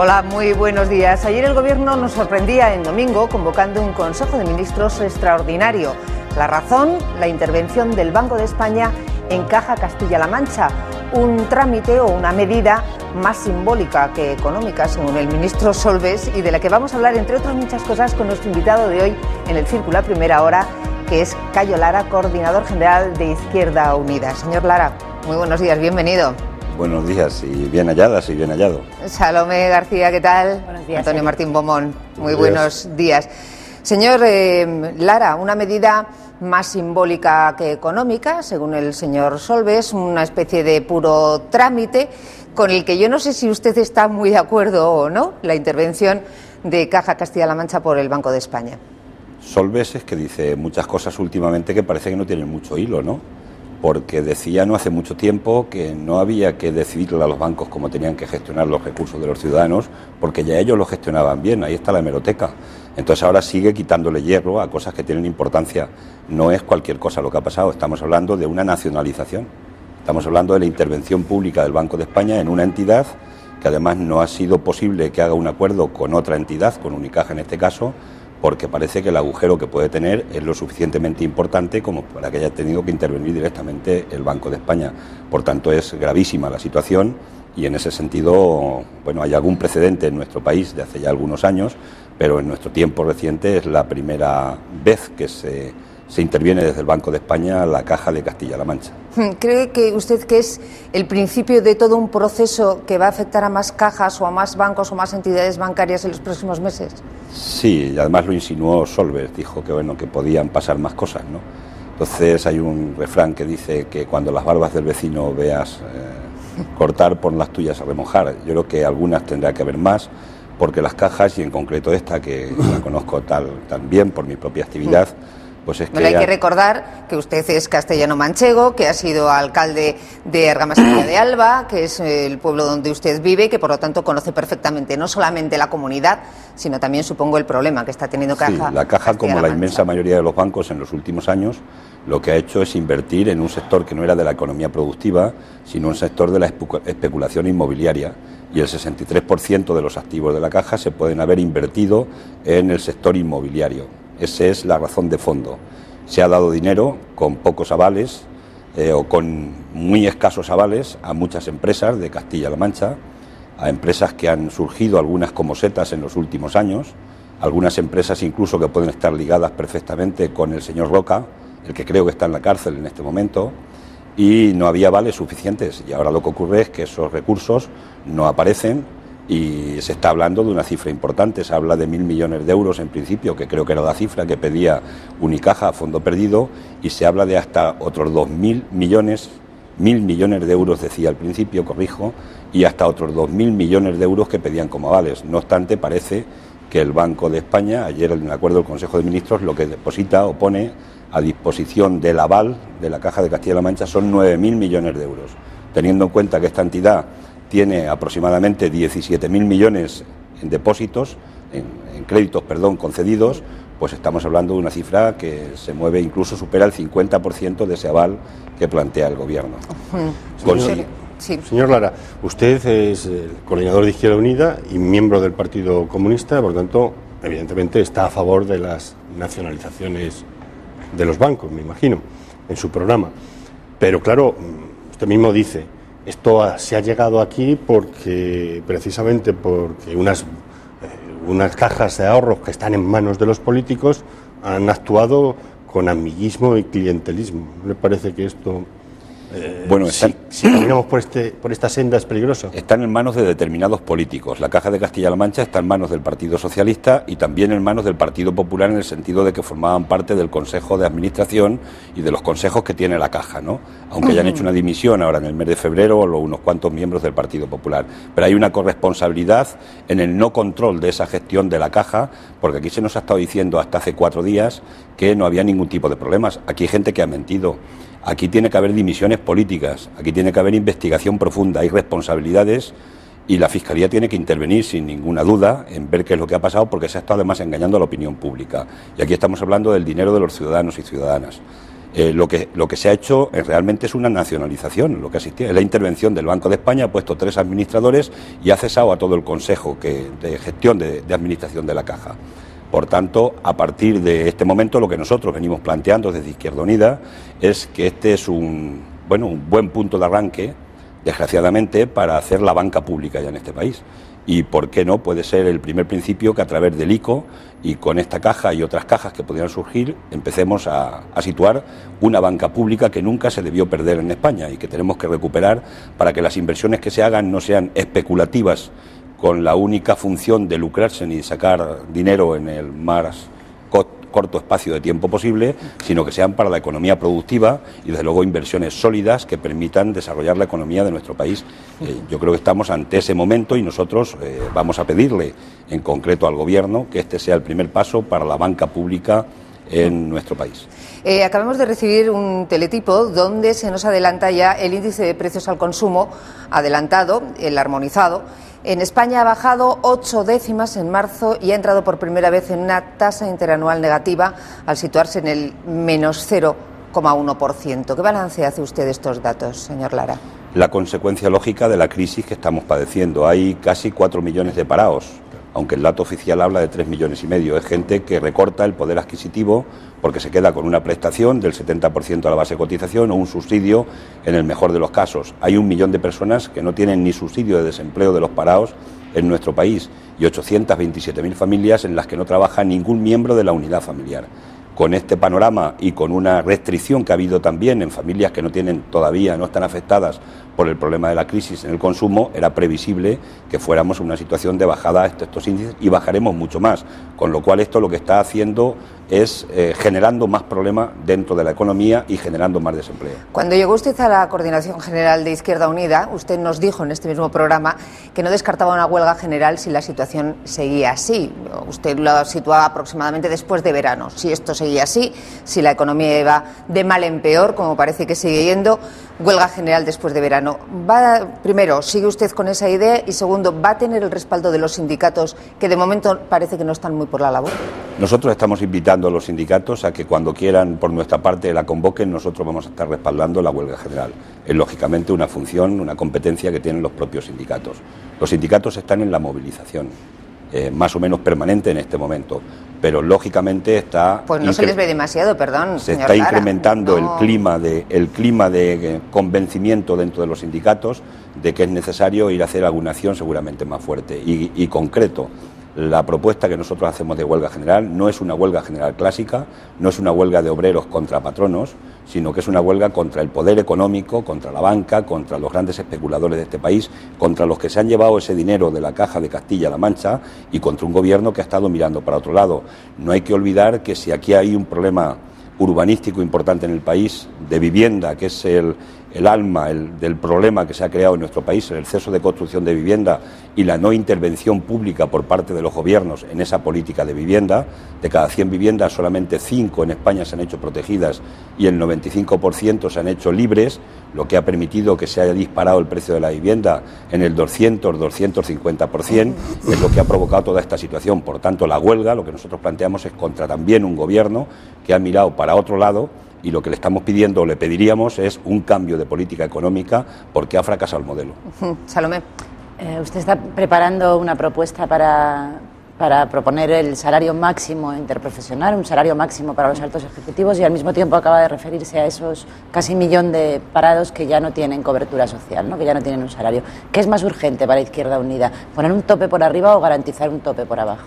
Hola, muy buenos días. Ayer el Gobierno nos sorprendía en domingo convocando un Consejo de Ministros extraordinario. La razón, la intervención del Banco de España en Caja Castilla-La Mancha. Un trámite o una medida más simbólica que económica, según el ministro Solbes, y de la que vamos a hablar, entre otras muchas cosas, con nuestro invitado de hoy en el Círculo a Primera Hora, que es Cayo Lara, coordinador general de Izquierda Unida. Señor Lara, muy buenos días, bienvenido. Buenos días y bien halladas y bien hallado. Salomé García, ¿qué tal? Buenos días. Antonio Martín Bomón, muy buenos días. Señor Lara, una medida más simbólica que económica, según el señor Solbes, una especie de puro trámite con el que yo no sé si usted está muy de acuerdo o no, la intervención de Caja Castilla-La Mancha por el Banco de España. Solbes es que dice muchas cosas últimamente que parece que no tienen mucho hilo, ¿no? Porque decía no hace mucho tiempo que no había que decidirle a los bancos cómo tenían que gestionar los recursos de los ciudadanos, porque ya ellos lo gestionaban bien, ahí está la hemeroteca. Entonces ahora sigue quitándole hierro a cosas que tienen importancia. No es cualquier cosa lo que ha pasado, estamos hablando de una nacionalización, estamos hablando de la intervención pública del Banco de España en una entidad que además no ha sido posible que haga un acuerdo con otra entidad, con Unicaja en este caso, porque parece que el agujero que puede tener es lo suficientemente importante como para que haya tenido que intervenir directamente el Banco de España. Por tanto, es gravísima la situación y en ese sentido, bueno, hay algún precedente en nuestro país de hace ya algunos años, pero en nuestro tiempo reciente es la primera vez que se interviene desde el Banco de España la Caja de Castilla-La Mancha. ¿Cree que usted que es el principio de todo un proceso que va a afectar a más cajas o a más bancos o más entidades bancarias en los próximos meses? Sí, y además lo insinuó Solbes, dijo que bueno, que podían pasar más cosas, ¿no? Entonces hay un refrán que dice que cuando las barbas del vecino veas cortar, pon las tuyas a remojar. Yo creo que algunas tendrá que haber más, porque las cajas, y en concreto esta, que la conozco tan bien por mi propia actividad, pues es que... Bueno, hay que recordar que usted es castellano-manchego, que ha sido alcalde de Argamasilla de Alba, que es el pueblo donde usted vive, que por lo tanto conoce perfectamente no solamente la comunidad, sino también, supongo, el problema que está teniendo Caja. Sí, la Caja, como la inmensa mayoría de los bancos en los últimos años, lo que ha hecho es invertir en un sector que no era de la economía productiva, sino un sector de la especulación inmobiliaria, y el 63% de los activos de la Caja se pueden haber invertido en el sector inmobiliario. Esa es la razón de fondo. Se ha dado dinero con pocos avales o con muy escasos avales a muchas empresas de Castilla-La Mancha, a empresas que han surgido, algunas como setas en los últimos años, algunas empresas incluso que pueden estar ligadas perfectamente con el señor Roca, el que creo que está en la cárcel en este momento, y no había avales suficientes. Y ahora lo que ocurre es que esos recursos no aparecen y se está hablando de una cifra importante. Se habla de 1.000 millones de euros en principio, que creo que era la cifra que pedía Unicaja a fondo perdido, y se habla de hasta otros 2.000 millones, 1.000 millones de euros decía al principio, corrijo, y hasta otros 2.000 millones de euros que pedían como avales. No obstante, parece que el Banco de España, ayer en el acuerdo del Consejo de Ministros, lo que deposita o pone a disposición del aval de la Caja de Castilla-La Mancha son 9.000 millones de euros, teniendo en cuenta que esta entidad tiene aproximadamente 17.000 millones en depósitos, en créditos, concedidos, pues estamos hablando de una cifra que se mueve, incluso supera el 50% de ese aval que plantea el Gobierno. Señor Lara, usted es el coordinador de Izquierda Unida y miembro del Partido Comunista, por lo tanto, evidentemente está a favor de las nacionalizaciones de los bancos, me imagino, en su programa. Pero claro, usted mismo dice, esto se ha llegado aquí precisamente porque unas cajas de ahorros que están en manos de los políticos han actuado con amiguismo y clientelismo. ¿No le parece que esto, si caminamos por esta senda, es peligroso? Están en manos de determinados políticos. La Caja de Castilla-La Mancha está en manos del Partido Socialista y también en manos del Partido Popular, en el sentido de que formaban parte del Consejo de Administración y de los consejos que tiene la Caja, ¿no? Aunque hayan hecho una dimisión ahora en el mes de febrero unos cuantos miembros del Partido Popular. Pero hay una corresponsabilidad en el no control de esa gestión de la Caja, porque aquí se nos ha estado diciendo hasta hace 4 días que no había ningún tipo de problemas. Aquí hay gente que ha mentido. Aquí tiene que haber dimisiones políticas, aquí tiene que haber investigación profunda, hay responsabilidades y la Fiscalía tiene que intervenir sin ninguna duda en ver qué es lo que ha pasado, porque se ha estado además engañando a la opinión pública. Y aquí estamos hablando del dinero de los ciudadanos y ciudadanas. Lo que se ha hecho realmente es una nacionalización. Lo que asistía es la intervención del Banco de España, ha puesto 3 administradores y ha cesado a todo el Consejo de Gestión de Administración de la Caja. Por tanto, a partir de este momento, lo que nosotros venimos planteando desde Izquierda Unida es que este es un buen punto de arranque, desgraciadamente, para hacer la banca pública ya en este país. Y, ¿por qué no? Puede ser el primer principio que a través del ICO y con esta caja y otras cajas que pudieran surgir, empecemos a situar una banca pública que nunca se debió perder en España y que tenemos que recuperar para que las inversiones que se hagan no sean especulativas con la única función de lucrarse ni sacar dinero en el más corto espacio de tiempo posible, sino que sean para la economía productiva y desde luego inversiones sólidas que permitan desarrollar la economía de nuestro país. Yo creo que estamos ante ese momento y nosotros vamos a pedirle en concreto al Gobierno que este sea el primer paso para la banca pública en nuestro país. Acabamos de recibir un teletipo donde se nos adelanta ya el índice de precios al consumo adelantado, el armonizado. En España ha bajado 8 décimas en marzo y ha entrado por primera vez en una tasa interanual negativa al situarse en el menos 0,1%. ¿Qué balance hace usted de estos datos, señor Lara? La consecuencia lógica de la crisis que estamos padeciendo. Hay casi 4 millones de parados, aunque el dato oficial habla de 3,5 millones. Es gente que recorta el poder adquisitivo porque se queda con una prestación del 70% a la base de cotización o un subsidio en el mejor de los casos. Hay 1 millón de personas que no tienen ni subsidio de desempleo de los parados en nuestro país y 827.000 familias en las que no trabaja ningún miembro de la unidad familiar. Con este panorama y con una restricción que ha habido también en familias que no están afectadas por el problema de la crisis en el consumo, era previsible que fuéramos en una situación de bajada de estos índices y bajaremos mucho más, con lo cual esto lo que está haciendo es generando más problemas dentro de la economía y generando más desempleo. Cuando llegó usted a la Coordinación General de Izquierda Unida, usted nos dijo en este mismo programa que no descartaba una huelga general si la situación seguía así. Usted lo situaba aproximadamente después de verano. Si esto seguía así, si la economía iba de mal en peor, como parece que sigue yendo, huelga general después de verano. Primero, ¿sigue usted con esa idea? Y segundo, ¿va a tener el respaldo de los sindicatos que de momento parece que no están muy por la labor? Nosotros estamos invitando a los sindicatos a que cuando quieran por nuestra parte la convoquen, nosotros vamos a estar respaldando la huelga general. Es lógicamente una función, una competencia que tienen los propios sindicatos. Los sindicatos están en la movilización, más o menos permanente en este momento, pero lógicamente está... Pues no se les ve demasiado, perdón, se señor está Lara. Incrementando el clima de convencimiento dentro de los sindicatos de que es necesario ir a hacer alguna acción seguramente más fuerte y concreto. La propuesta que nosotros hacemos de huelga general no es una huelga general clásica, no es una huelga de obreros contra patronos, sino que es una huelga contra el poder económico, contra la banca, contra los grandes especuladores de este país, contra los que se han llevado ese dinero de la Caja de Castilla-La Mancha y contra un gobierno que ha estado mirando para otro lado. No hay que olvidar que si aquí hay un problema urbanístico importante en el país, de vivienda, que es el alma del problema que se ha creado en nuestro país, el exceso de construcción de vivienda y la no intervención pública por parte de los gobiernos en esa política de vivienda. De cada 100 viviendas, solamente 5 en España se han hecho protegidas y el 95% se han hecho libres, lo que ha permitido que se haya disparado el precio de la vivienda en el 200-250%, es lo que ha provocado toda esta situación. Por tanto, la huelga, lo que nosotros planteamos es contra también un gobierno que ha mirado para otro lado y lo que le estamos pidiendo o le pediríamos es un cambio de política económica porque ha fracasado el modelo. Salomé. Usted está preparando una propuesta para proponer el salario máximo interprofesional, un salario máximo para los altos ejecutivos y al mismo tiempo acaba de referirse a esos casi 1 millón de parados que ya no tienen cobertura social, ¿no? Que ya no tienen un salario. ¿Qué es más urgente para Izquierda Unida? ¿Poner un tope por arriba o garantizar un tope por abajo?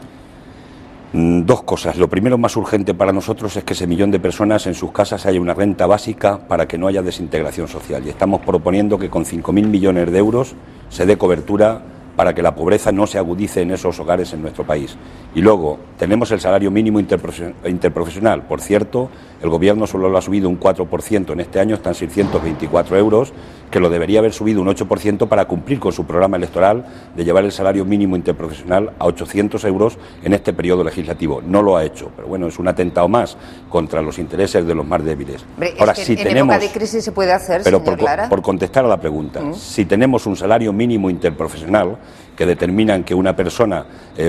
Dos cosas. Lo primero, más urgente para nosotros, es que ese 1 millón de personas en sus casas haya una renta básica para que no haya desintegración social. Y estamos proponiendo que con 5.000 millones de euros se dé cobertura para que la pobreza no se agudice en esos hogares en nuestro país. Y luego, tenemos el salario mínimo interprofesional. Por cierto, el Gobierno solo lo ha subido un 4% en este año, están 624 euros, que lo debería haber subido un 8% para cumplir con su programa electoral de llevar el salario mínimo interprofesional a 800 euros en este periodo legislativo. No lo ha hecho, pero bueno, es un atentado más contra los intereses de los más débiles. Ahora, si en época de crisis se puede hacer, pero señor Lara. Por contestar a la pregunta, si tenemos un salario mínimo interprofesional que determinan que una persona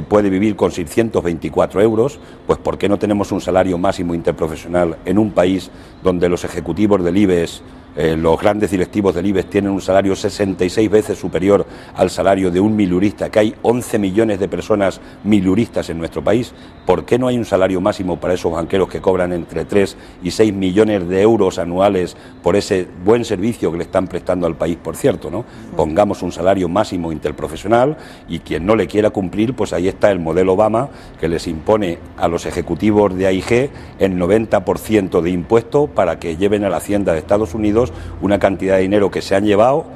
puede vivir con 624 euros, pues ¿por qué no tenemos un salario máximo interprofesional en un país donde los ejecutivos del IBEX, los grandes directivos del IBEX tienen un salario 66 veces superior al salario de un milurista, que hay 11 millones de personas miluristas en nuestro país? ¿Por qué no hay un salario máximo para esos banqueros que cobran entre 3 y 6 millones de euros anuales por ese buen servicio que le están prestando al país, por cierto, ¿no? Pongamos un salario máximo interprofesional y quien no le quiera cumplir, pues ahí está el modelo Obama, que les impone a los ejecutivos de AIG el 90% de impuesto para que lleven a la Hacienda de Estados Unidos una cantidad de dinero que se han llevado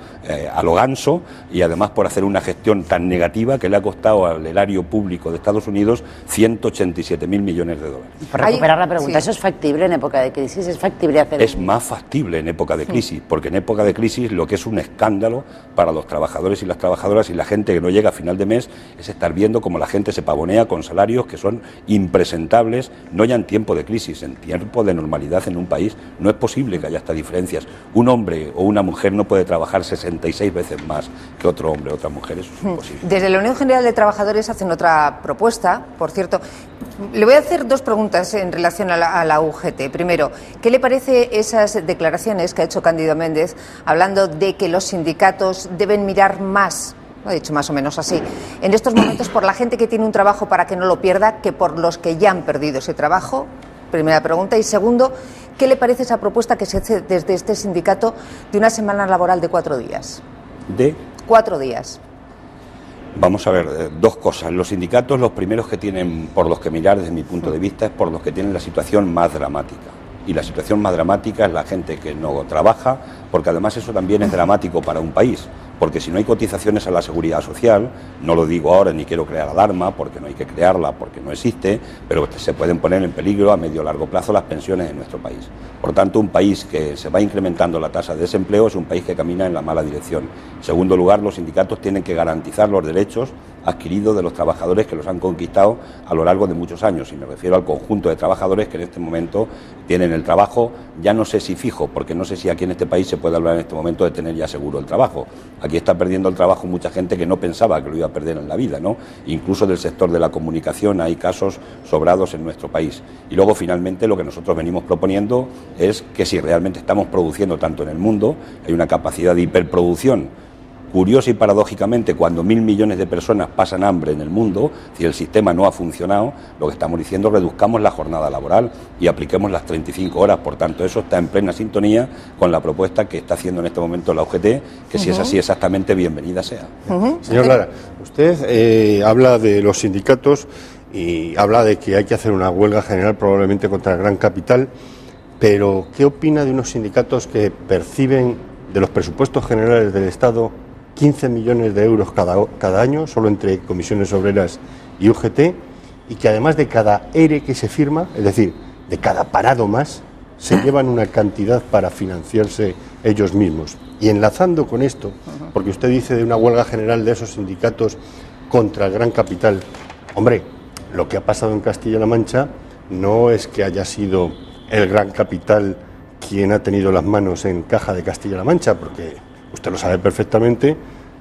a lo ganso, y además por hacer una gestión tan negativa que le ha costado al erario público de Estados Unidos 187.000 millones de dólares. Por recuperar la pregunta, ¿eso es factible en época de crisis? ¿Es factible hacer? Es más factible en época de crisis, porque en época de crisis lo que es un escándalo para los trabajadores y las trabajadoras y la gente que no llega a final de mes es estar viendo cómo la gente se pavonea con salarios que son impresentables, no ya en tiempo de crisis, en tiempo de normalidad en un país. No es posible que haya estas diferencias. Un hombre o una mujer no puede trabajar 66 veces más que otro hombre o otra mujer, eso es imposible. Desde la Unión General de Trabajadores hacen otra propuesta, por cierto. Le voy a hacer dos preguntas en relación a la UGT. Primero, ¿qué le parece esas declaraciones que ha hecho Cándido Méndez hablando de que los sindicatos deben mirar más, lo ha dicho más o menos así, en estos momentos por la gente que tiene un trabajo para que no lo pierda, que por los que ya han perdido ese trabajo? Primera pregunta. Y segundo, ¿qué le parece esa propuesta que se hace desde este sindicato de una semana laboral de 4 días? ¿De? 4 días. Vamos a ver, dos cosas. Los sindicatos, los primeros que tienen por los que mirar desde mi punto de vista, es por los que tienen la situación más dramática. Y la situación más dramática es la gente que no trabaja, porque además eso también es dramático para un país, porque si no hay cotizaciones a la seguridad social, no lo digo ahora ni quiero crear alarma, porque no hay que crearla, porque no existe, pero se pueden poner en peligro a medio o largo plazo las pensiones en nuestro país. Por tanto, un país que se va incrementando la tasa de desempleo es un país que camina en la mala dirección. En segundo lugar, los sindicatos tienen que garantizar los derechos adquiridos de los trabajadores que los han conquistado a lo largo de muchos años, y me refiero al conjunto de trabajadores que en este momento tienen el trabajo, ya no sé si fijo, porque no sé si aquí en este país se puede hablar en este momento de tener ya seguro el trabajo. Aquí está perdiendo el trabajo mucha gente que no pensaba que lo iba a perder en la vida, ¿no? Incluso del sector de la comunicación hay casos sobrados en nuestro país. Y luego, finalmente, lo que nosotros venimos proponiendo es que si realmente estamos produciendo tanto en el mundo, hay una capacidad de hiperproducción. Curioso y paradójicamente, cuando 1.000 millones de personas pasan hambre en el mundo, si el sistema no ha funcionado, lo que estamos diciendo, reduzcamos la jornada laboral y apliquemos las 35 horas. Por tanto, eso está en plena sintonía con la propuesta que está haciendo en este momento la UGT, que si es así exactamente, bienvenida sea. Señor Lara, usted habla de los sindicatos y habla de que hay que hacer una huelga general probablemente contra el gran capital, pero ¿qué opina de unos sindicatos que perciben de los presupuestos generales del Estado 15 millones de euros cada año, solo entre comisiones obreras y UGT, y que además de cada ERE que se firma, es decir, de cada parado más, se llevan una cantidad para financiarse ellos mismos? Y enlazando con esto, porque usted dice de una huelga general de esos sindicatos contra el gran capital, hombre, lo que ha pasado en Castilla-La Mancha no es que haya sido el gran capital quien ha tenido las manos en Caja de Castilla-La Mancha, porque usted lo sabe perfectamente,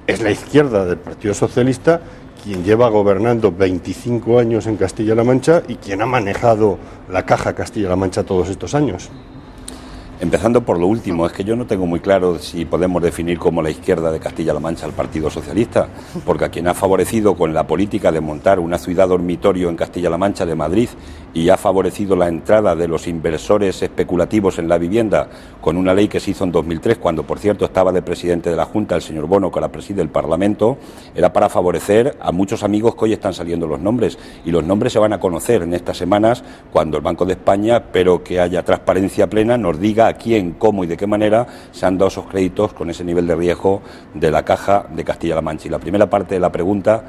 es la izquierda del Partido Socialista quien lleva gobernando 25 años en Castilla-La Mancha y quien ha manejado la Caja Castilla-La Mancha todos estos años. Empezando por lo último, es que yo no tengo muy claro si podemos definir como la izquierda de Castilla-La Mancha al Partido Socialista, porque a quien ha favorecido con la política de montar una ciudad dormitorio en Castilla-La Mancha de Madrid y ha favorecido la entrada de los inversores especulativos en la vivienda con una ley que se hizo en 2003, cuando por cierto estaba de presidente de la Junta el señor Bono, que ahora preside el Parlamento, era para favorecer a muchos amigos que hoy están saliendo los nombres, y los nombres se van a conocer en estas semanas cuando el Banco de España, espero que haya transparencia plena, nos diga a quién, cómo y de qué manera se han dado esos créditos con ese nivel de riesgo de la Caja de Castilla-La Mancha. Y la primera parte de la pregunta...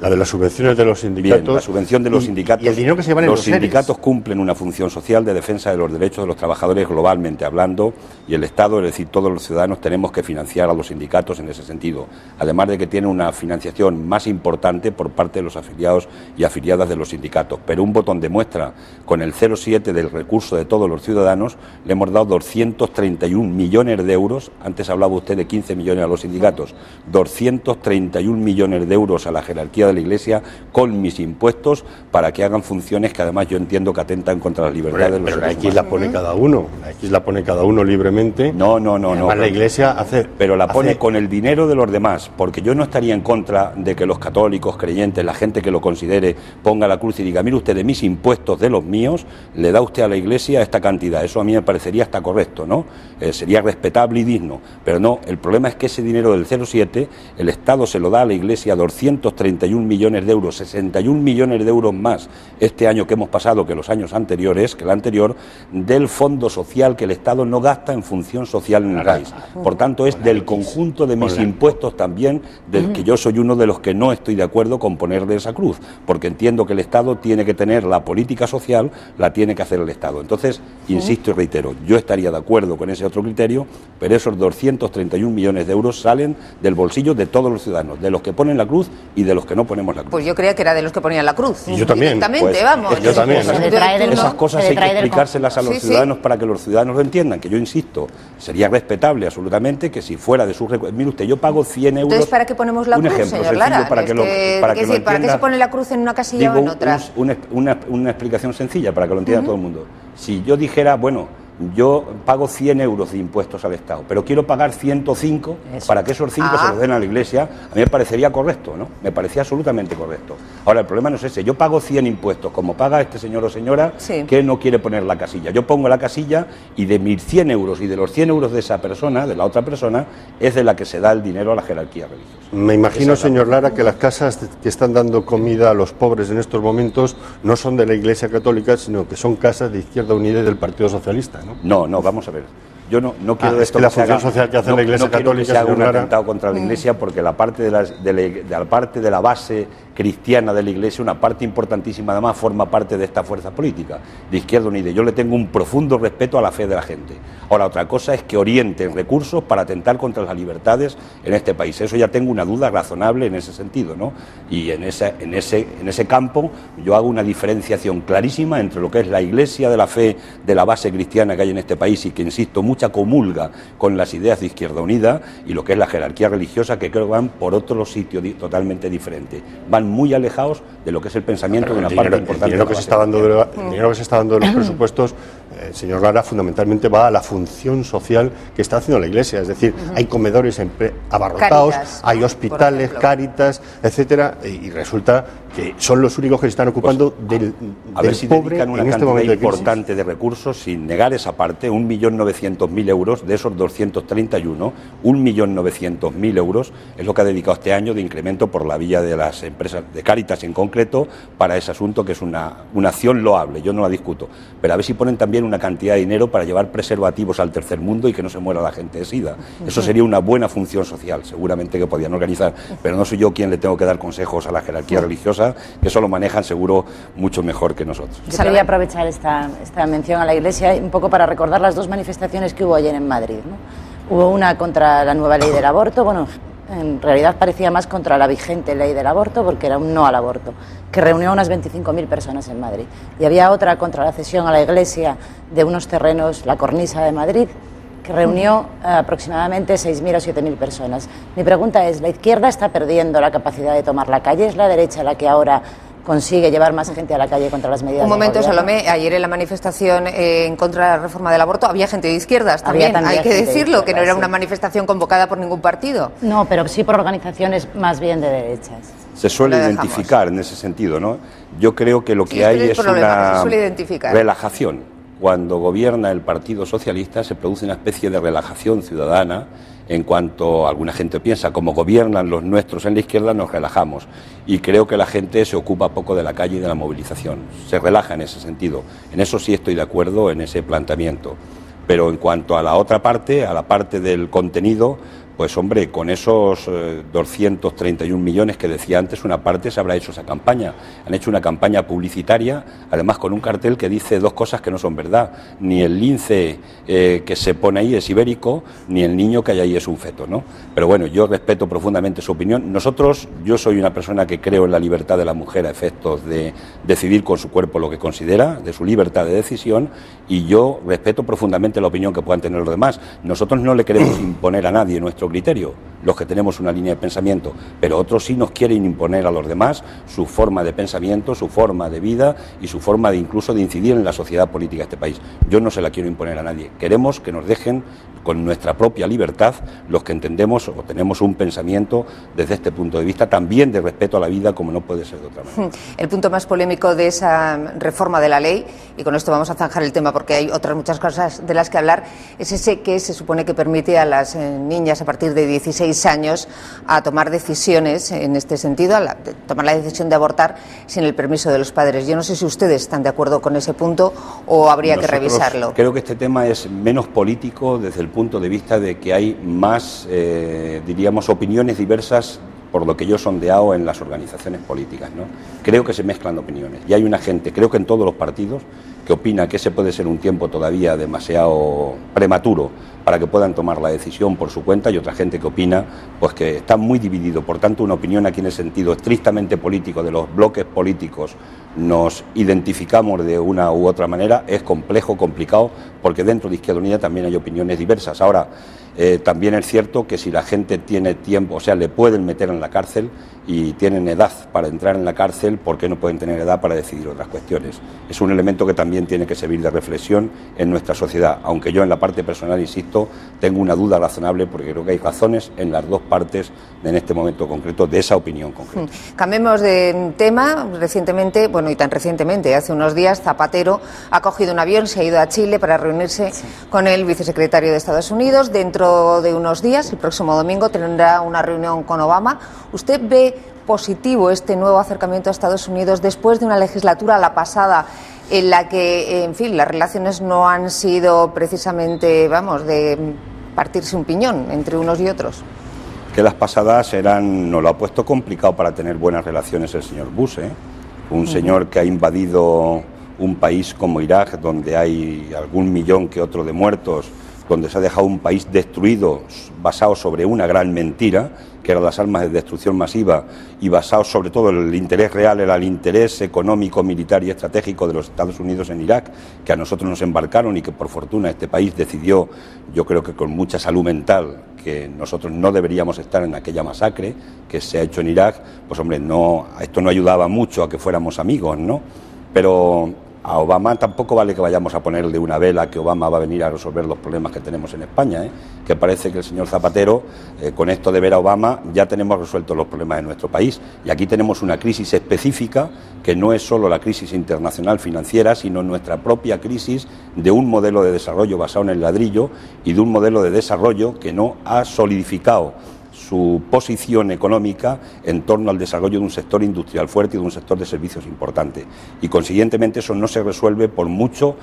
la de las subvenciones de los sindicatos. Bien, la subvención de los sindicatos. Y el dinero que se van estaban en los los seres. sindicatos cumplen una función social de defensa de los derechos de los trabajadores globalmente hablando, y el Estado, es decir, todos los ciudadanos tenemos que financiar a los sindicatos en ese sentido, además de que tiene una financiación más importante por parte de los afiliados y afiliadas de los sindicatos. Pero un botón de muestra, con el 0,7 del recurso de todos los ciudadanos, le hemos dado 231 millones de euros, antes hablaba usted de 15 millones a los sindicatos, 231 millones de euros a la jerarquía de la Iglesia con mis impuestos para que hagan funciones que además yo entiendo que atentan contra las libertades de los Pero la seres X humanos. la pone cada uno, la X la pone cada uno libremente. No. Además, la Iglesia hace... Pero la pone con el dinero de los demás, porque yo no estaría en contra de que los católicos, creyentes, la gente que lo considere, ponga la cruz y diga, mire usted, de mis impuestos, de los míos, le da usted a la Iglesia esta cantidad. Eso a mí me parecería hasta correcto, ¿no? Sería respetable y digno. Pero no, el problema es que ese dinero del 0,7, el Estado se lo da a la Iglesia 231 millones de euros, 61 millones de euros más este año que hemos pasado que los años anteriores, que el anterior, del fondo social que el Estado no gasta en función social en el país. Por tanto, es del conjunto de mis impuestos también, del que yo soy uno de los que no estoy de acuerdo con ponerle esa cruz, porque entiendo que el Estado tiene que tener la política social, la tiene que hacer el Estado. Entonces, insisto y reitero, yo estaría de acuerdo con ese otro criterio, pero esos 231 millones de euros salen del bolsillo de todos los ciudadanos, de los que ponen la cruz y de los que no ponemos la cruz. Pues yo creía que era de los que ponían la cruz. Y yo también. Directamente, Pues, vamos. yo también. Esas cosas hay que explicárselas a los Sí, sí. ciudadanos para que los ciudadanos lo entiendan, que yo insisto, sería respetable absolutamente que si fuera de sus recursos... Mire usted, yo pago 100 euros... Entonces, ¿para qué ponemos la un cruz, ejemplo señor sencillo Lara? para que lo ¿Para qué entienda. se pone la cruz en una casilla o en otra? Una explicación sencilla para que lo entienda todo el mundo. Si yo dijera, bueno, yo pago 100 euros de impuestos al Estado, pero quiero pagar 105 para que esos 5 se los den a la Iglesia, a mí me parecería correcto, ¿no? Me parecía absolutamente correcto. Ahora, el problema no es ese. Yo pago 100 impuestos, como paga este señor o señora que no quiere poner la casilla. Yo pongo la casilla y de mis 100 euros y de los 100 euros de esa persona, de la otra persona, es de la que se da el dinero a la jerarquía religiosa. Me imagino, señor Lara, que las casas que están dando comida a los pobres en estos momentos no son de la Iglesia Católica, sino que son casas de Izquierda Unida y del Partido Socialista, ¿no? No, vamos a ver. Yo no quiero es esto que la que se haga, función social que hace la Iglesia no quiero Católica, que se haga señor un Lara. atentado contra la Iglesia, porque la parte de la base cristiana de la Iglesia, una parte importantísima además, forma parte de esta fuerza política de Izquierda Unida. Yo le tengo un profundo respeto a la fe de la gente. Ahora, otra cosa es que orienten recursos para atentar contra las libertades en este país. Eso ya tengo una duda razonable en ese sentido, ¿no? Y en ese campo yo hago una diferenciación clarísima entre lo que es la Iglesia de la fe de la base cristiana que hay en este país y que, insisto, mucha comulga con las ideas de Izquierda Unida, y lo que es la jerarquía religiosa, que creo que van por otro sitio totalmente diferente. Van muy alejados de lo que es el pensamiento de una parte importante. El dinero que se está dando de los presupuestos, señor Lara, fundamentalmente va a la función social que está haciendo la Iglesia. Es decir, hay comedores abarrotados, Cáritas, hay hospitales, Cáritas, etcétera, y resulta que son los únicos que se están ocupando del si pobre dedican una en este cantidad momento de crisis. importante de recursos, sin negar esa parte, 1.900.000 euros de esos 231, 1.900.000 euros es lo que ha dedicado este año de incremento por la vía de las empresas de Cáritas en concreto para ese asunto, que es una acción loable, yo no la discuto, pero a ver si ponen también una cantidad de dinero para llevar preservativos al tercer mundo y que no se muera la gente de SIDA. Eso sería una buena función social, seguramente que podían organizar, pero no soy yo quien le tengo que dar consejos a la jerarquía religiosa, que eso lo manejan seguro mucho mejor que nosotros. Yo quería aprovechar esta mención a la Iglesia un poco para recordar las dos manifestaciones que hubo ayer en Madrid, ¿no? Hubo una contra la nueva ley del aborto, bueno, en realidad parecía más contra la vigente ley del aborto, porque era un no al aborto, que reunió a unas 25.000 personas en Madrid. Y había otra contra la cesión a la Iglesia de unos terrenos, la Cornisa de Madrid, que reunió aproximadamente 6.000 o 7.000 personas. Mi pregunta es, ¿la izquierda está perdiendo la capacidad de tomar la calle? ¿Es la derecha la que ahora consigue llevar más gente a la calle contra las medidas? Un momento, del gobierno? Salomé, ayer en la manifestación en contra de la reforma del aborto había gente de izquierdas también, hay que decirlo, que no era una manifestación convocada por ningún partido. No, pero sí por organizaciones más bien de derechas. Se suele identificar en ese sentido, ¿no? Yo creo que lo que hay es una relajación. Cuando gobierna el Partido Socialista se produce una especie de relajación ciudadana en cuanto alguna gente piensa, como gobiernan los nuestros en la izquierda, nos relajamos. Y creo que la gente se ocupa poco de la calle y de la movilización. Se relaja en ese sentido. En eso sí estoy de acuerdo en ese planteamiento. Pero en cuanto a la otra parte, a la parte del contenido, pues hombre, con esos 231 millones que decía antes, una parte se habrá hecho esa campaña. Han hecho una campaña publicitaria, además con un cartel que dice dos cosas que no son verdad. Ni el lince que se pone ahí es ibérico, ni el niño que hay ahí es un feto, ¿no? Pero bueno, yo respeto profundamente su opinión. Yo soy una persona que creo en la libertad de la mujer a efectos de decidir con su cuerpo lo que considera, de su libertad de decisión, y yo respeto profundamente la opinión que puedan tener los demás. Nosotros no le queremos imponer a nadie nuestro criterio, los que tenemos una línea de pensamiento, pero otros sí nos quieren imponer a los demás su forma de pensamiento, su forma de vida y su forma de incluso de incidir en la sociedad política de este país. Yo no se la quiero imponer a nadie. Queremos que nos dejen con nuestra propia libertad los que entendemos o tenemos un pensamiento desde este punto de vista también de respeto a la vida, como no puede ser de otra manera. El punto más polémico de esa reforma de la ley, y con esto vamos a zanjar el tema porque hay otras muchas cosas de las que hablar, es ese que se supone que permite a las niñas a partir de 16 años a tomar decisiones en este sentido, a tomar la decisión de abortar sin el permiso de los padres. Yo no sé si ustedes están de acuerdo con ese punto o habría que revisarlo. Creo que este tema es menos político desde el punto de vista de que hay más, diríamos, opiniones diversas por lo que yo he sondeado en las organizaciones políticas, ¿no? Creo que se mezclan opiniones y hay una gente, creo que en todos los partidos, que opina que ese puede ser un tiempo todavía demasiado prematuro para que puedan tomar la decisión por su cuenta, y otra gente que opina pues que está muy dividido. Por tanto, una opinión aquí en el sentido estrictamente político de los bloques políticos nos identificamos de una u otra manera es complejo, complicado, porque dentro de Izquierda Unida también hay opiniones diversas. Ahora, también es cierto que si la gente tiene tiempo, o sea, le pueden meter en la cárcel y tienen edad para entrar en la cárcel, ¿por qué no pueden tener edad para decidir otras cuestiones? Es un elemento que también tiene que servir de reflexión en nuestra sociedad, aunque yo en la parte personal, insisto, tengo una duda razonable porque creo que hay razones en las dos partes en este momento concreto de esa opinión concreta. Cambiemos de tema. Recientemente, bueno, y tan recientemente, hace unos días, Zapatero ha cogido un avión, se ha ido a Chile para reunirse con el vicesecretario de Estados Unidos. Dentro de unos días, el próximo domingo, tendrá una reunión con Obama. ¿Usted ve positivo este nuevo acercamiento a Estados Unidos después de una legislatura, la pasada, en la que, en fin, las relaciones no han sido precisamente, vamos, de partirse un piñón entre unos y otros? Que las pasadas nos lo ha puesto complicado para tener buenas relaciones el señor Bush, un señor que ha invadido un país como Irak, donde hay algún millón que otro de muertos, donde se ha dejado un país destruido basado sobre una gran mentira, que eran las armas de destrucción masiva, y basado sobre todo en el interés real, era el interés económico, militar y estratégico de los Estados Unidos en Irak, que a nosotros nos embarcaron y que por fortuna este país decidió, yo creo que con mucha salud mental, que nosotros no deberíamos estar en aquella masacre que se ha hecho en Irak. Pues hombre, esto no ayudaba mucho a que fuéramos amigos, ¿no? Pero a Obama tampoco vale que vayamos a ponerle una vela que Obama va a venir a resolver los problemas que tenemos en España, que parece que el señor Zapatero, con esto de ver a Obama, ya tenemos resueltos los problemas de nuestro país. Y aquí tenemos una crisis específica que no es solo la crisis internacional financiera, sino nuestra propia crisis de un modelo de desarrollo basado en el ladrillo y de un modelo de desarrollo que no ha solidificado su posición económica en torno al desarrollo de un sector industrial fuerte y de un sector de servicios importante. Y consiguientemente eso no se resuelve por muchas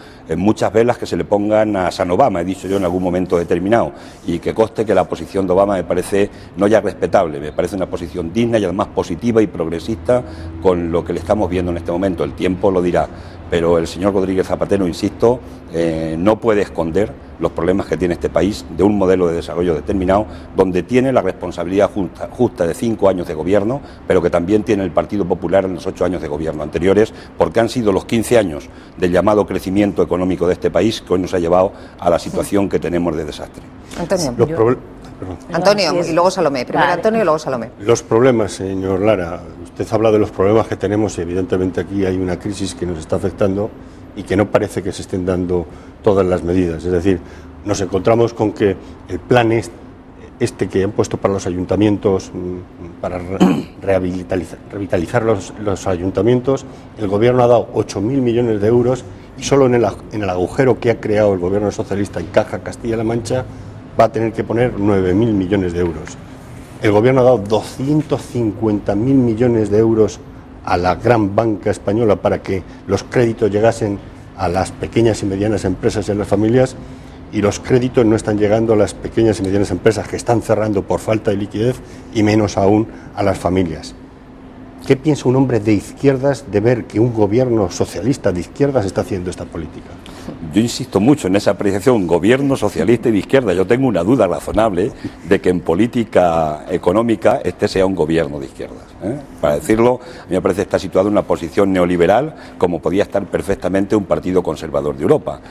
velas que se le pongan a San Obama, he dicho yo en algún momento determinado, y que conste que la posición de Obama me parece no ya respetable, me parece una posición digna y además positiva y progresista con lo que le estamos viendo en este momento. El tiempo lo dirá, pero el señor Rodríguez Zapatero, insisto, no puede esconder los problemas que tiene este país de un modelo de desarrollo determinado, donde tiene la responsabilidad justa de 5 años de gobierno, pero que también tiene el Partido Popular en los 8 años de gobierno anteriores, porque han sido los 15 años del llamado crecimiento económico de este país que hoy nos ha llevado a la situación que tenemos de desastre. Antonio, y luego Salomé. Primero Antonio y luego Salomé. Los problemas, señor Lara. Usted habla de los problemas que tenemos y evidentemente aquí hay una crisis que nos está afectando y que no parece que se estén dando todas las medidas. Es decir, nos encontramos con que el plan este que han puesto para los ayuntamientos, para revitalizar los ayuntamientos, el Gobierno ha dado 8.000 millones de euros y solo en el agujero que ha creado el Gobierno socialista en Caja Castilla-La Mancha va a tener que poner 9.000 millones de euros. El Gobierno ha dado 250.000 millones de euros a la gran banca española para que los créditos llegasen a las pequeñas y medianas empresas y a las familias, y los créditos no están llegando a las pequeñas y medianas empresas que están cerrando por falta de liquidez y menos aún a las familias. ¿Qué piensa un hombre de izquierdas de ver que un gobierno socialista de izquierdas está haciendo esta política? Yo insisto mucho en esa apreciación, gobierno socialista y de izquierda. Yo tengo una duda razonable de que en política económica este sea un gobierno de izquierdas, ¿eh? Para decirlo, a mí me parece que está situado en una posición neoliberal, como podía estar perfectamente un partido conservador de Europa.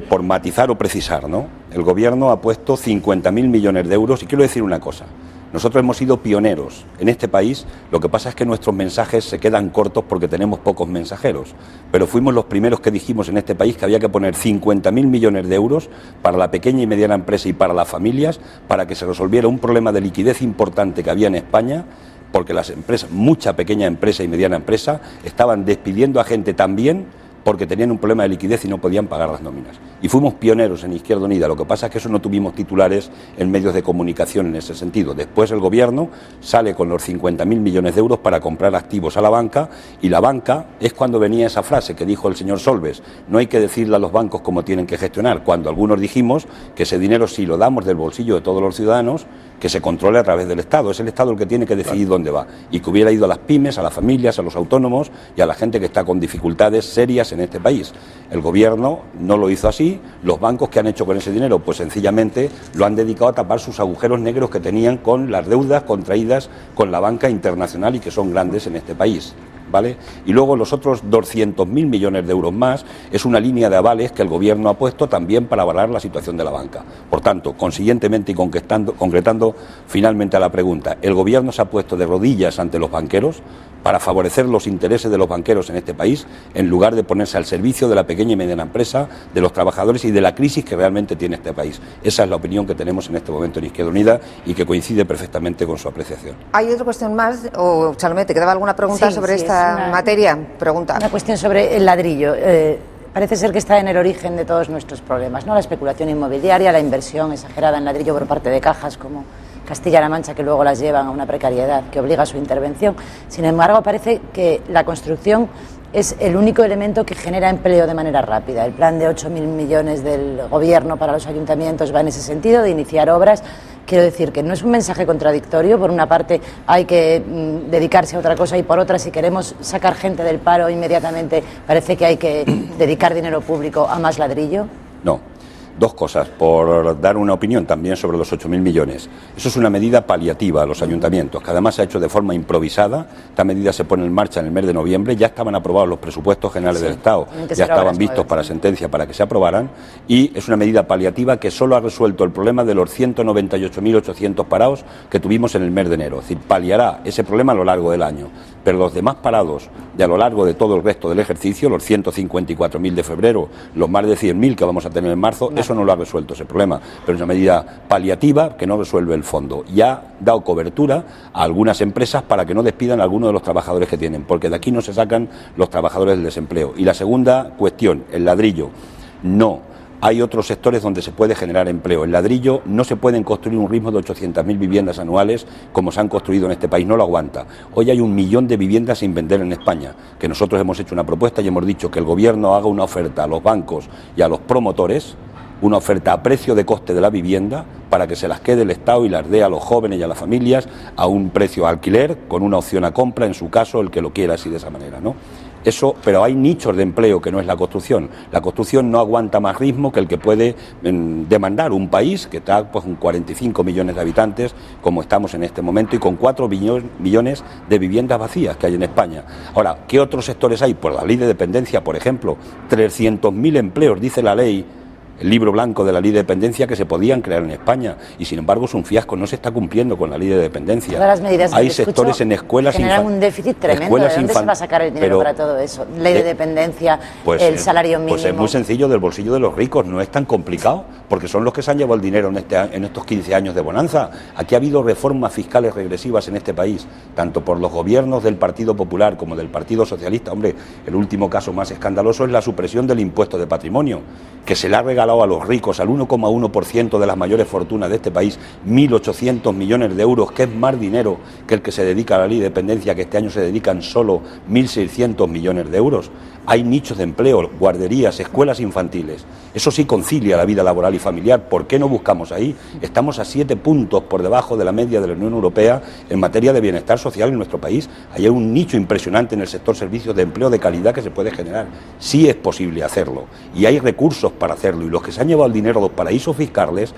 Por matizar o precisar, ¿no? El gobierno ha puesto 50.000 millones de euros, y quiero decir una cosa. Nosotros hemos sido pioneros en este país, lo que pasa es que nuestros mensajes se quedan cortos porque tenemos pocos mensajeros, pero fuimos los primeros que dijimos en este país que había que poner 50.000 millones de euros para la pequeña y mediana empresa y para las familias, para que se resolviera un problema de liquidez importante que había en España, porque las empresas, mucha pequeña empresa y mediana empresa, estaban despidiendo a gente también porque tenían un problema de liquidez y no podían pagar las nóminas. Y fuimos pioneros en Izquierda Unida, lo que pasa es que eso no tuvimos titulares en medios de comunicación en ese sentido. Después el gobierno sale con los 50.000 millones de euros para comprar activos a la banca, y la banca es cuando venía esa frase que dijo el señor Solbes: no hay que decirle a los bancos cómo tienen que gestionar, cuando algunos dijimos que ese dinero, si lo damos del bolsillo de todos los ciudadanos, que se controle a través del Estado. Es el Estado el que tiene que decidir dónde va, y que hubiera ido a las pymes, a las familias, a los autónomos y a la gente que está con dificultades serias en este país. El gobierno no lo hizo así. Los bancos, ¿qué han hecho con ese dinero? Pues sencillamente lo han dedicado a tapar sus agujeros negros que tenían con las deudas contraídas con la banca internacional y que son grandes en este país, ¿vale? Y luego los otros 200.000 millones de euros más es una línea de avales que el gobierno ha puesto también para avalar la situación de la banca. Por tanto, consiguientemente y concretando finalmente a la pregunta, el gobierno se ha puesto de rodillas ante los banqueros para favorecer los intereses de los banqueros en este país, en lugar de ponerse al servicio de la pequeña y mediana empresa, de los trabajadores y de la crisis que realmente tiene este país. Esa es la opinión que tenemos en este momento en Izquierda Unida y que coincide perfectamente con su apreciación. ¿Hay otra cuestión más? O Salomé, ¿te quedaba alguna pregunta sobre esta materia? Pregunta. Una cuestión sobre el ladrillo. Parece ser que está en el origen de todos nuestros problemas, ¿no? La especulación inmobiliaria, la inversión exagerada en ladrillo por parte de cajas como Castilla-La Mancha, que luego las llevan a una precariedad que obliga a su intervención. Sin embargo, parece que la construcción es el único elemento que genera empleo de manera rápida. El plan de 8.000 millones del Gobierno para los ayuntamientos va en ese sentido, de iniciar obras. Quiero decir que no es un mensaje contradictorio. Por una parte hay que dedicarse a otra cosa, y por otra, si queremos sacar gente del paro inmediatamente, parece que hay que dedicar dinero público a más ladrillo. No. Dos cosas, por dar una opinión también sobre los 8.000 millones. Eso es una medida paliativa a los ayuntamientos, que además se ha hecho de forma improvisada. Esta medida se pone en marcha en el mes de noviembre, ya estaban aprobados los presupuestos generales del Estado, ya estaban vistos para sentencia para que se aprobaran, y es una medida paliativa que solo ha resuelto el problema de los 198.800 parados que tuvimos en el mes de enero. Es decir, paliará ese problema a lo largo del año, pero los demás parados de a lo largo de todo el resto del ejercicio, los 154.000 de febrero, los más de 100.000 que vamos a tener en marzo, eso no lo ha resuelto ese problema, pero es una medida paliativa que no resuelve el fondo. Y ha dado cobertura a algunas empresas para que no despidan a algunos de los trabajadores que tienen, porque de aquí no se sacan los trabajadores del desempleo. Y la segunda cuestión, el ladrillo. No. Hay otros sectores donde se puede generar empleo. El ladrillo no se pueden construir un ritmo de 800.000 viviendas anuales como se han construido en este país, no lo aguanta. Hoy hay 1 millón de viviendas sin vender en España, que nosotros hemos hecho una propuesta y hemos dicho que el Gobierno haga una oferta a los bancos y a los promotores, una oferta a precio de coste de la vivienda, para que se las quede el Estado y las dé a los jóvenes y a las familias a un precio alquiler, con una opción a compra, en su caso, el que lo quiera así de esa manera, ¿no? Eso, pero hay nichos de empleo que no es la construcción. La construcción no aguanta más ritmo que el que puede demandar un país que está pues con 45 millones de habitantes, como estamos en este momento, y con 4 millones de viviendas vacías que hay en España. Ahora, ¿qué otros sectores hay? Pues la ley de dependencia, por ejemplo, 300.000 empleos, dice la ley, el libro blanco de la ley de dependencia, que se podían crear en España, y sin embargo es un fiasco, no se está cumpliendo con la ley de dependencia. Todas las medidas hay sectores en escuelas generan un déficit tremendo. ¿De dónde se va a sacar el dinero para todo eso? Ley de dependencia, el salario mínimo. Pues es muy sencillo, del bolsillo de los ricos, no es tan complicado, porque son los que se han llevado el dinero en estos 15 años de bonanza. Aquí ha habido reformas fiscales regresivas en este país, tanto por los gobiernos del Partido Popular como del Partido Socialista. Hombre, el último caso más escandaloso es la supresión del impuesto de patrimonio, que se le ha regalado a los ricos, al 1,1% de las mayores fortunas de este país, 1.800 millones de euros, que es más dinero que el que se dedica a la ley de dependencia, que este año se dedican solo 1.600 millones de euros. hay nichos de empleo, guarderías, escuelas infantiles. Eso sí concilia la vida laboral y familiar. ¿Por qué no buscamos ahí? Estamos a 7 puntos por debajo de la media de la Unión Europea en materia de bienestar social en nuestro país. Hay un nicho impresionante en el sector servicios de empleo de calidad que se puede generar. Sí es posible hacerlo y hay recursos para hacerlo, y los que se han llevado el dinero a los paraísos fiscales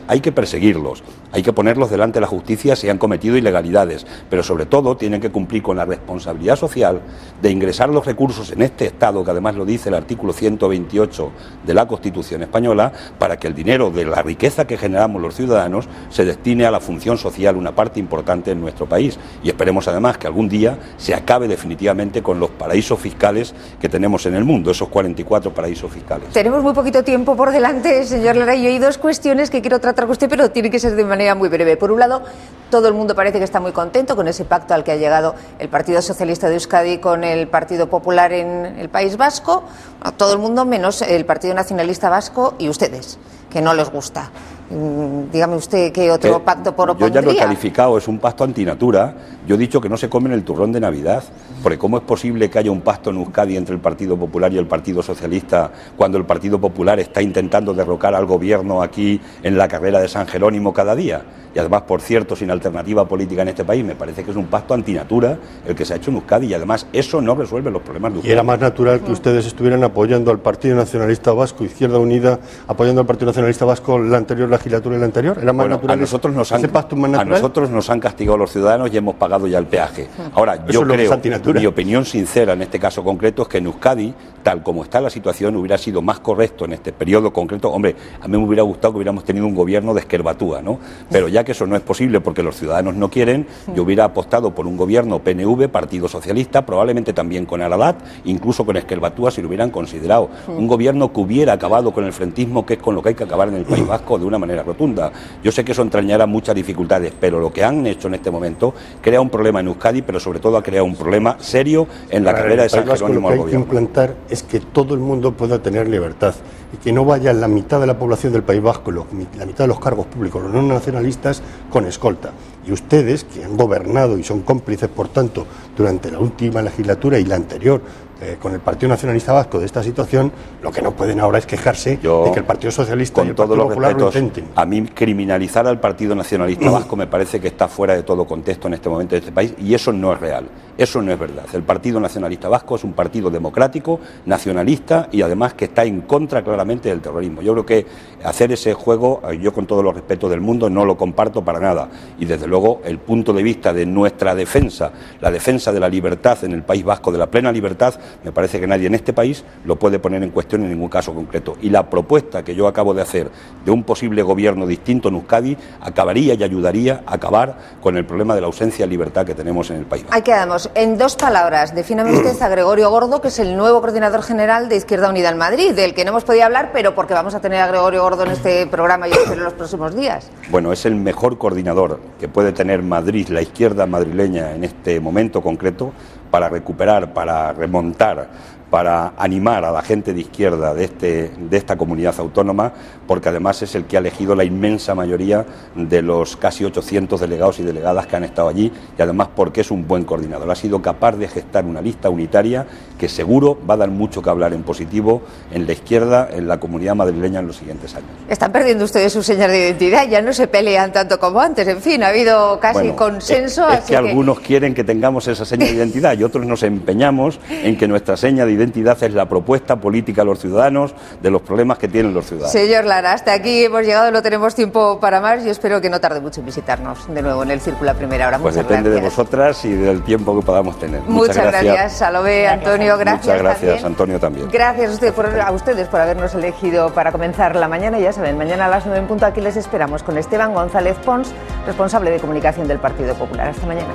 hay que perseguirlos, hay que ponerlos delante de la justicia si han cometido ilegalidades, pero sobre todo tienen que cumplir con la responsabilidad social de ingresar los recursos en este Estado, que además lo dice el artículo 128 de la Constitución española, para que el dinero de la riqueza que generamos los ciudadanos se destine a la función social, una parte importante en nuestro país, y esperemos además que algún día se acabe definitivamente con los paraísos fiscales que tenemos en el mundo, esos 44 paraísos fiscales. Tenemos muy poquito tiempo por delante, señor Lara, y hay dos cuestiones que quiero tratar con usted, pero tiene que ser de manera muy breve. Por un lado, todo el mundo parece que está muy contento con ese pacto al que ha llegado el Partido Socialista de Euskadi con el Partido Popular en el País Vasco. Bueno, todo el mundo menos el Partido Nacionalista Vasco y ustedes, que no les gusta. Dígame usted qué otro pacto propondría. Yo ya lo he calificado, es un pacto antinatura. Yo he dicho que no se comen el turrón de Navidad, porque ¿cómo es posible que haya un pacto en Euskadi entre el Partido Popular y el Partido Socialista cuando el Partido Popular está intentando derrocar al gobierno aquí en la carrera de San Jerónimo cada día? Y además, por cierto, sin alternativa política en este país, me parece que es un pacto antinatura el que se ha hecho en Euskadi, y además eso no resuelve los problemas de Euskadi. Y era más natural que ustedes estuvieran apoyando al Partido Nacionalista Vasco, Izquierda Unida, apoyando al Partido Nacionalista Vasco la anterior legislatura y la anterior. ¿Era más natural? A nosotros nos han castigado los ciudadanos y hemos pagado ya el peaje. Ahora, yo creo, mi opinión sincera en este caso concreto es que en Euskadi, tal como está la situación, hubiera sido más correcto en este periodo concreto. Hombre, a mí me hubiera gustado que hubiéramos tenido un gobierno de Esquerbatúa, ¿no? Pero ya que eso no es posible porque los ciudadanos no quieren, yo hubiera apostado por un gobierno PNV, Partido Socialista, probablemente también con Aralat, incluso con Esquerbatúa si lo hubieran considerado. Un gobierno que hubiera acabado con el frentismo, que es con lo que hay que acabar en el País Vasco de una manera rotunda. Yo sé que eso entrañará muchas dificultades, pero lo que han hecho en este momento crea un problema en Euskadi, pero sobre todo ha creado un problema serio en la carrera de San Jerónimo al gobierno. Lo que hay que implantar es que todo el mundo pueda tener libertad y que no vaya la mitad de la población del País Vasco, la mitad de los cargos públicos, los no nacionalistas, con escolta. Y ustedes, que han gobernado y son cómplices, por tanto, durante la última legislatura y la anterior, con el Partido Nacionalista Vasco de esta situación, lo que no pueden ahora es quejarse de que el Partido Socialista y el Partido Popular lo intenten. A mí criminalizar al Partido Nacionalista Vasco me parece que está fuera de todo contexto en este momento de este país, y eso no es real, eso no es verdad. El Partido Nacionalista Vasco es un partido democrático, nacionalista, y además que está en contra claramente del terrorismo. Yo creo que hacer ese juego, yo con todo los respetos del mundo, no lo comparto para nada, y desde luego el punto de vista de nuestra defensa, la defensa de la libertad en el País Vasco, de la plena libertad, me parece que nadie en este país lo puede poner en cuestión en ningún caso concreto. Y la propuesta que yo acabo de hacer de un posible gobierno distinto en Euskadi acabaría y ayudaría a acabar con el problema de la ausencia de libertad que tenemos en el país. Ahí quedamos. En dos palabras, defíname usted a Gregorio Gordo, que es el nuevo coordinador general de Izquierda Unida en Madrid, del que no hemos podido hablar, pero porque vamos a tener a Gregorio Gordo en este programa, yo espero, en los próximos días. Bueno, es el mejor coordinador que puede tener Madrid, la izquierda madrileña en este momento concreto, para recuperar, para remontar, para animar a la gente de izquierda de esta comunidad autónoma, porque además es el que ha elegido la inmensa mayoría de los casi 800 delegados y delegadas que han estado allí, y además porque es un buen coordinador. Ha sido capaz de gestar una lista unitaria que seguro va a dar mucho que hablar en positivo en la izquierda, en la comunidad madrileña en los siguientes años. Están perdiendo ustedes sus señas de identidad, ya no se pelean tanto como antes, en fin, ha habido casi consenso. Es que algunos quieren que tengamos esa seña de identidad y otros nos empeñamos en que nuestra seña de identidad es la propuesta política a los ciudadanos de los problemas que tienen los ciudadanos. Señor Lara, hasta aquí hemos llegado, no tenemos tiempo para más. Yo espero que no tarde mucho en visitarnos de nuevo en el Círculo a primera hora. Pues muchas depende gracias de vosotras y del tiempo que podamos tener. Muchas gracias, Salomé, Antonio, gracias. Muchas gracias, también. Antonio, también. Gracias a ustedes por habernos elegido para comenzar la mañana. Ya saben, mañana a las 9 en punto aquí les esperamos con Esteban González Pons, responsable de comunicación del Partido Popular. Hasta mañana.